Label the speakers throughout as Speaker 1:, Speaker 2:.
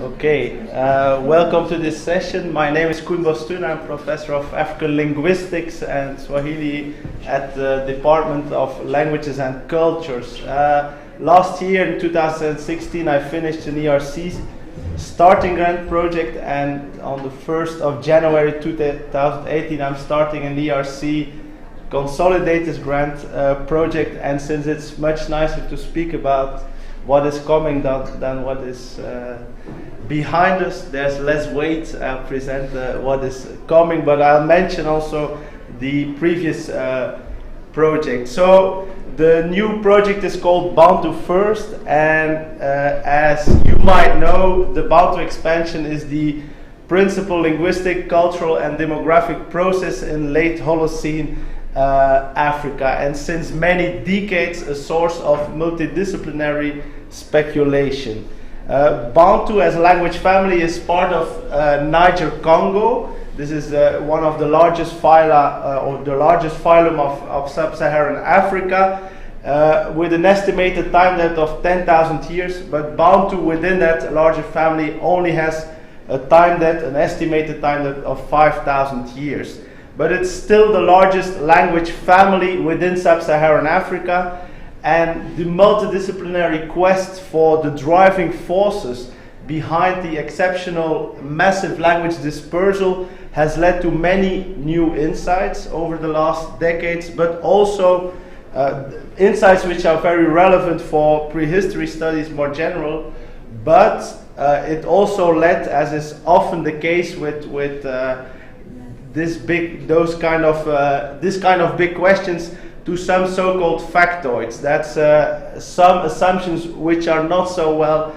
Speaker 1: Okay, welcome to this session. My name is Koen Bostoen. I'm professor of African linguistics and Swahili at the Department of Languages and Cultures. Last year in 2016 I finished an ERC starting grant project, and on the 1st of January 2018 I'm starting an ERC consolidated grant project, and since it's much nicer to speak about what is coming than what is behind us, there's less weight. I'll present what is coming, but I'll mention also the previous project. So the new project is called BANTUFIRST, and as you might know, the Bantu expansion is the principal linguistic, cultural and demographic process in late Holocene Africa, and since many decades a source of multidisciplinary speculation. Bantu as a language family is part of Niger-Congo. This is one of the largest phyla, or the largest phylum of sub-Saharan Africa, with an estimated time depth of 10,000 years, but Bantu within that larger family only has a time depth, an estimated time depth of 5,000 years. But it's still the largest language family within sub-Saharan Africa, and the multidisciplinary quest for the driving forces behind the exceptional massive language dispersal has led to many new insights over the last decades, but also insights which are very relevant for prehistory studies more general, but it also led, as is often the case with this kind of big questions, to some so-called factoids. That's some assumptions which are not so well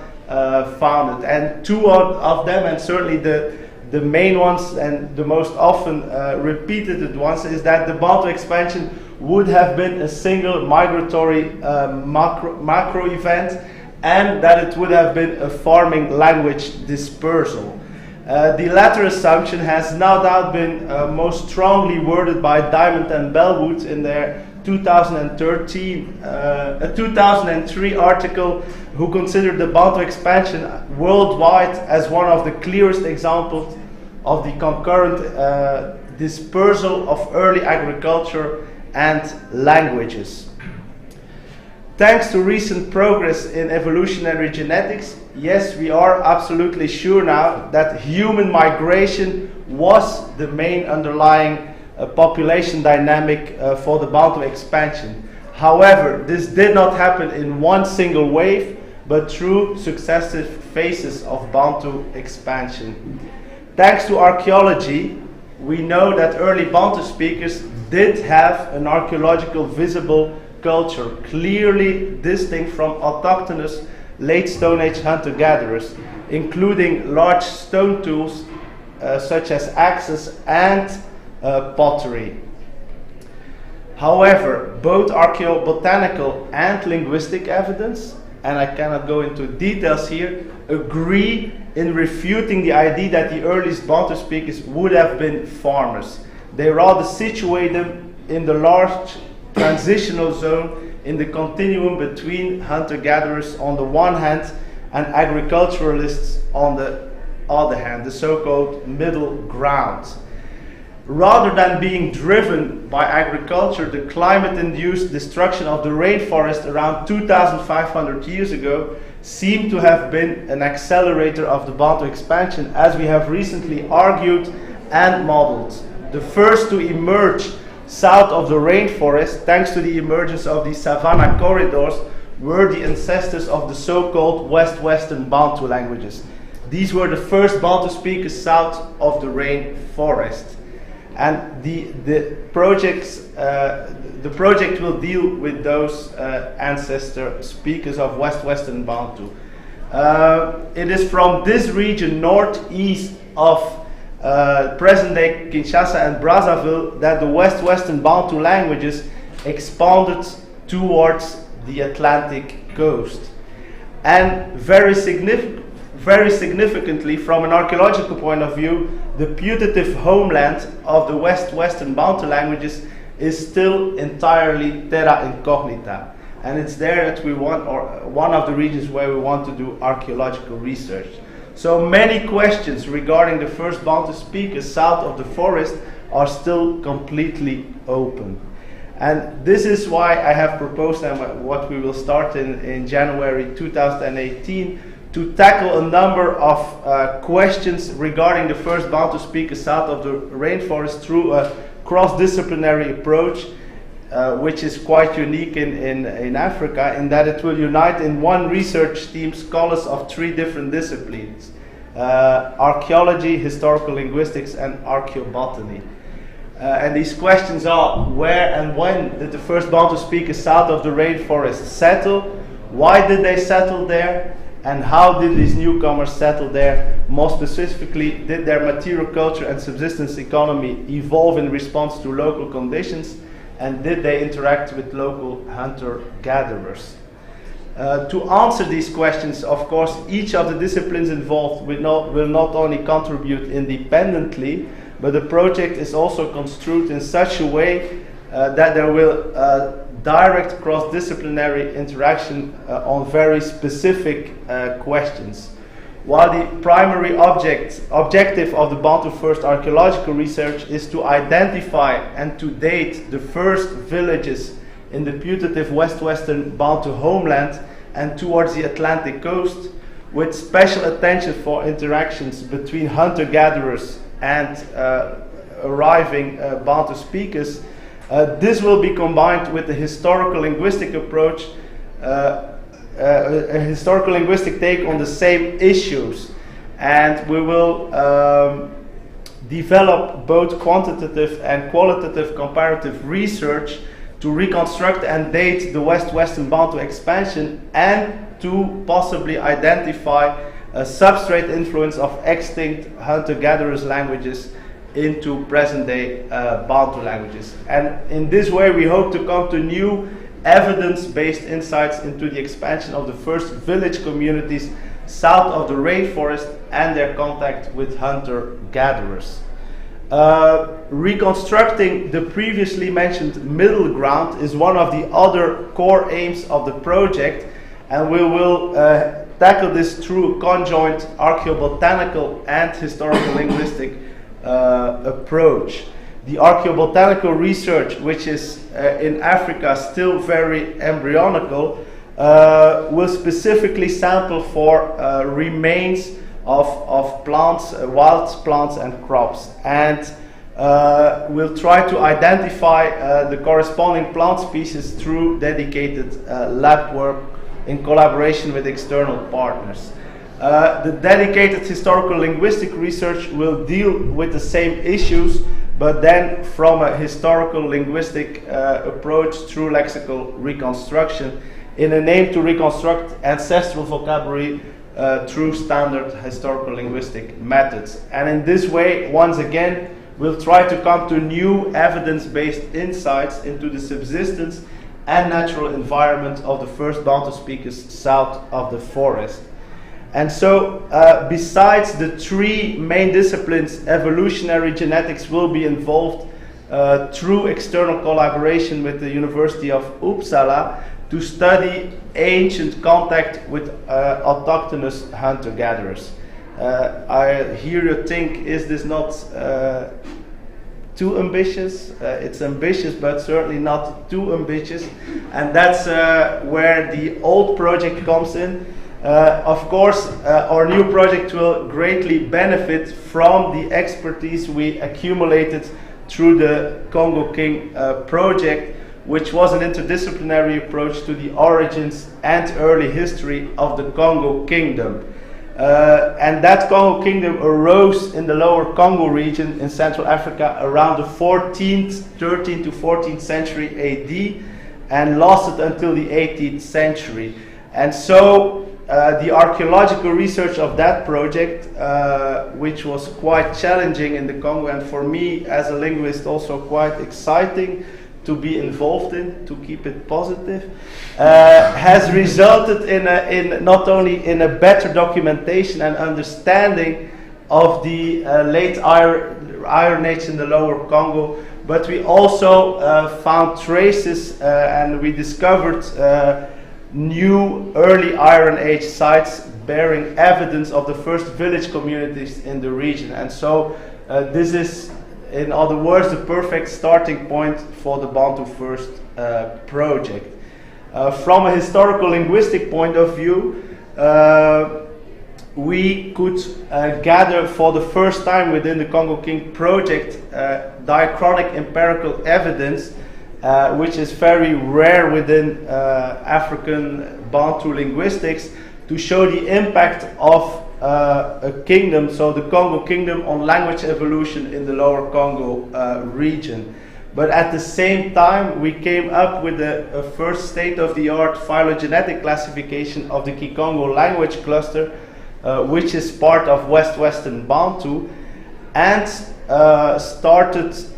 Speaker 1: founded. And two of them, and certainly the main ones and the most often repeated ones, is that the Bantu expansion would have been a single migratory macro event, and that it would have been a farming language dispersal. The latter assumption has no doubt been most strongly worded by Diamond and Bellwood in their 2003 article, who considered the Bantu expansion worldwide as one of the clearest examples of the concurrent dispersal of early agriculture and languages. Thanks to recent progress in evolutionary genetics, yes, we are absolutely sure now that human migration was the main underlying population dynamic for the Bantu expansion. However, this did not happen in one single wave, but through successive phases of Bantu expansion. Thanks to archaeology, we know that early Bantu speakers did have an archaeological visible culture, clearly distinct from autochthonous late Stone Age hunter-gatherers, including large stone tools such as axes and pottery. However, both archaeobotanical and linguistic evidence, and I cannot go into details here, agree in refuting the idea that the earliest Bantu speakers would have been farmers. They rather situate them in the large transitional zone in the continuum between hunter-gatherers on the one hand and agriculturalists on the other hand, the so-called middle ground. Rather than being driven by agriculture, the climate-induced destruction of the rainforest around 2,500 years ago seemed to have been an accelerator of the Bantu expansion, as we have recently argued and modeled. The first to emerge south of the rainforest, thanks to the emergence of the savanna corridors, were the ancestors of the so-called West-Western Bantu languages. These were the first Bantu speakers south of the rainforest. And the project will deal with those ancestor speakers of West-Western Bantu. It is from this region northeast of present-day Kinshasa and Brazzaville that the West-Western Bantu languages expanded towards the Atlantic coast. And very significantly, from an archaeological point of view, the putative homeland of the West-Western Bantu languages is still entirely terra incognita. And it's there that we want, or one of the regions where we want to do archaeological research. So many questions regarding the first Bantu speakers south of the forest are still completely open. And this is why I have proposed, and what we will start in January 2018, to tackle a number of questions regarding the first Bantu speakers south of the rainforest through a cross-disciplinary approach, which is quite unique in Africa, in that it will unite in one research team scholars of 3 different disciplines: archaeology, historical linguistics, and archaeobotany. And these questions are: where and when did the first Bantu speakers south of the rainforest settle? Why did they settle there? And how did these newcomers settle there? More specifically, did their material culture and subsistence economy evolve in response to local conditions? And did they interact with local hunter-gatherers? To answer these questions, of course, each of the disciplines involved will not only contribute independently, but the project is also construed in such a way that there will direct cross-disciplinary interaction on very specific questions. While the primary objective of the BANTUFIRST archaeological research is to identify and to date the first villages in the putative western Bantu homeland and towards the Atlantic coast, with special attention for interactions between hunter-gatherers and arriving Bantu speakers, this will be combined with the historical linguistic approach, a historical linguistic take on the same issues, and we will develop both quantitative and qualitative comparative research to reconstruct and date the western Bantu expansion, and to possibly identify a substrate influence of extinct hunter-gatherers languages into present-day Bantu languages. And in this way we hope to come to new evidence-based insights into the expansion of the first village communities south of the rainforest and their contact with hunter-gatherers. Reconstructing the previously mentioned middle ground is one of the other core aims of the project, and we will tackle this through a conjoint archaeobotanical and historical linguistic approach. The archaeobotanical research, which is in Africa still very embryonical, will specifically sample for remains of plants, wild plants and crops, and we'll try to identify the corresponding plant species through dedicated lab work in collaboration with external partners. The dedicated historical linguistic research will deal with the same issues, but then from a historical linguistic approach through lexical reconstruction, in an aim to reconstruct ancestral vocabulary through standard historical linguistic methods. And in this way, once again, we'll try to come to new evidence-based insights into the subsistence and natural environment of the first Bantu speakers south of the forest. And so, besides the 3 main disciplines, evolutionary genetics will be involved through external collaboration with the University of Uppsala to study ancient contact with autochthonous hunter-gatherers. I hear you think, is this not too ambitious? It's ambitious, but certainly not too ambitious. And that's where the old project comes in. Of course, our new project will greatly benefit from the expertise we accumulated through the KONGOKING project, which was an interdisciplinary approach to the origins and early history of the Congo Kingdom. And that Congo Kingdom arose in the Lower Congo region in Central Africa around the 13th to 14th century AD and lasted until the 18th century. And so the archaeological research of that project, which was quite challenging in the Congo, and for me as a linguist also quite exciting to be involved in, to keep it positive, has resulted in not only in a better documentation and understanding of the late Iron Age in the Lower Congo, but we also found traces and we discovered new early Iron Age sites bearing evidence of the first village communities in the region. And so this is, in other words, the perfect starting point for the BANTUFIRST project. From a historical linguistic point of view, we could gather for the first time within the KONGOKING project diachronic empirical evidence, which is very rare within African Bantu linguistics, to show the impact of a kingdom, so the Congo Kingdom, on language evolution in the Lower Congo region. But at the same time, we came up with a first state-of-the-art phylogenetic classification of the Kikongo language cluster, which is part of Western Bantu, and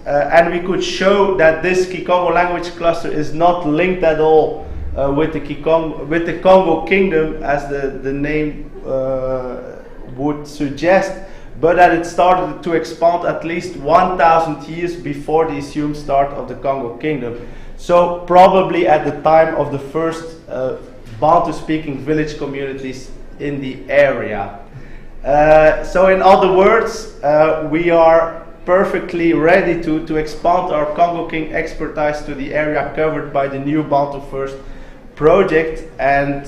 Speaker 1: and we could show that this Kikongo language cluster is not linked at all with the Congo Kingdom, as the name would suggest, but that it started to expand at least 1,000 years before the assumed start of the Congo Kingdom. So probably at the time of the first Bantu-speaking village communities in the area. So in other words, we are perfectly ready to expand our KONGOKING expertise to the area covered by the new BANTUFIRST project, and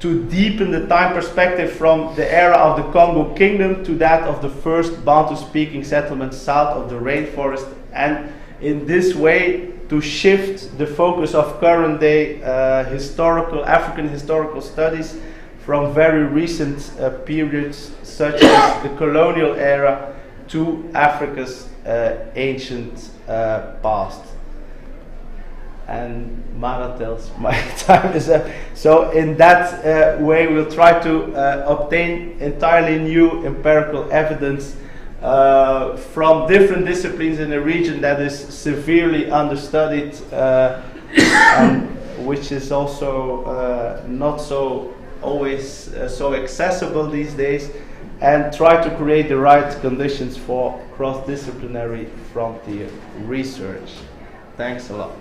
Speaker 1: to deepen the time perspective from the era of the Congo Kingdom to that of the first Bantu-speaking settlements south of the rainforest, and in this way to shift the focus of current day African historical studies from very recent periods such as the colonial era to Africa's ancient past. And Mara tells my time is up. So in that way we'll try to obtain entirely new empirical evidence from different disciplines in a region that is severely understudied, and which is also not so always so accessible these days, and try to create the right conditions for cross-disciplinary frontier research. Thanks a lot.